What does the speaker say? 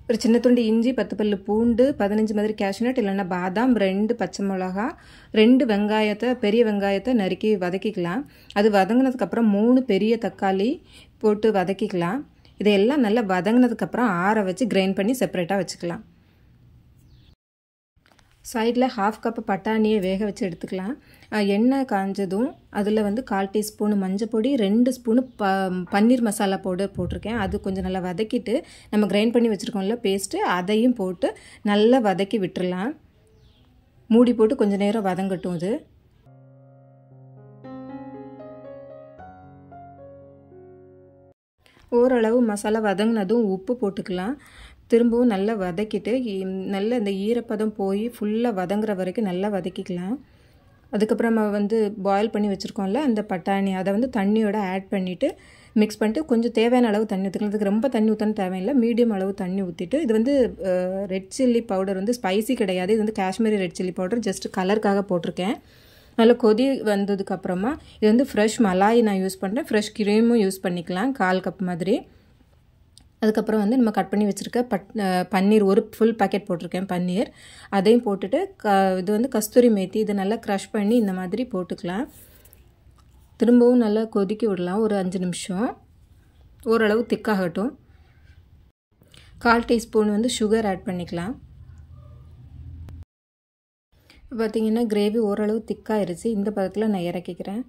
ஒரு சின்ன துண்டு இஞ்சி 10 பல்லு பூண்டு 15 மாதிரி கேஷ்நட் இல்லைன்னா பாதாம் 2 பச்சை மிளகா 2 வெங்காயத்தை பெரிய வெங்காயத்தை நறுக்கி வதக்கிக்கலாம். அது வதங்கினதுக்கப்புறம் 3 பெரிய தக்காளி போட்டு வதக்கிக்கலாம். இதையெல்லாம் நல்லா வதங்கினதுக்கப்புறம் ஆற வச்சு கிரைண்ட் பண்ணி செப்பரேட்டாக வச்சுக்கலாம். சைடில் 1/2 கப் பட்டாணியை வேக வச்சு எடுத்துக்கலாம். எண்ணெய் காஞ்சதும் அதில் வந்து 1/4 டீஸ்பூன் மஞ்சள் பொடி 2 ஸ்பூனு பன்னீர் மசாலா பவுடர் போட்டிருக்கேன். அது கொஞ்சம் நல்லா வதக்கிட்டு நம்ம கிரைண்ட் பண்ணி வச்சுருக்கோம்ல பேஸ்ட்டு அதையும் போட்டு நல்லா வதக்கி விட்டுடலாம். மூடி போட்டு கொஞ்சம் நேரம் வதங்கட்டும். இது ஓரளவு மசாலா வதங்கினதும் உப்பு போட்டுக்கலாம். திரும்பவும் நல்லா வதக்கிட்டு நல்ல இந்த ஈரப்பதம் போய் ஃபுல்லாக வதங்குற வரைக்கும் நல்லா வதக்கிக்கலாம். அதுக்கப்புறம் நம்ம வந்து பாயில் பண்ணி வச்சுருக்கோம்ல அந்த பட்டாணி அதை வந்து தண்ணியோட ஆட் பண்ணிவிட்டு மிக்ஸ் பண்ணிட்டு கொஞ்சம் தேவையான அளவு தண்ணி ஊற்றிக்கலாம். அதுக்கு ரொம்ப தண்ணி ஊற்றணும் தேவையில்லை, மீடியம் அளவு தண்ணி ஊற்றிட்டு இது வந்து ரெட் சில்லி பவுடர் வந்து ஸ்பைசி கிடையாது. இது வந்து Kashmiri red chilli powder just கலருக்காக போட்டிருக்கேன். நல்லா கொதி வந்ததுக்கப்புறமா இது வந்து ஃப்ரெஷ் மலாய் நான் யூஸ் பண்ணுறேன். ஃப்ரெஷ் க்ரீமும் யூஸ் பண்ணிக்கலாம் 1/4 கப் மாதிரி. அதுக்கப்புறம் வந்து நம்ம கட் பண்ணி வச்சுருக்க பன்னீர் ஒரு ஃபுல் பேக்கெட் போட்டிருக்கேன் பன்னீர். அதையும் போட்டுட்டு இது வந்து கஸ்தூரி மேத்தி இதை நல்லா க்ரஷ் பண்ணி இந்த மாதிரி போட்டுக்கலாம். திரும்பவும் நல்லா கொதிக்க விடலாம் ஒரு 5 நிமிஷம். ஓரளவு திக்காகட்டும். 1/4 டீஸ்பூன் வந்து சுகர் ஆட் பண்ணிக்கலாம். பார்த்திங்கன்னா கிரேவி ஓரளவு திக்காயிருச்சு. இந்த பதத்தில் நான் இறக்கிக்கிறேன்.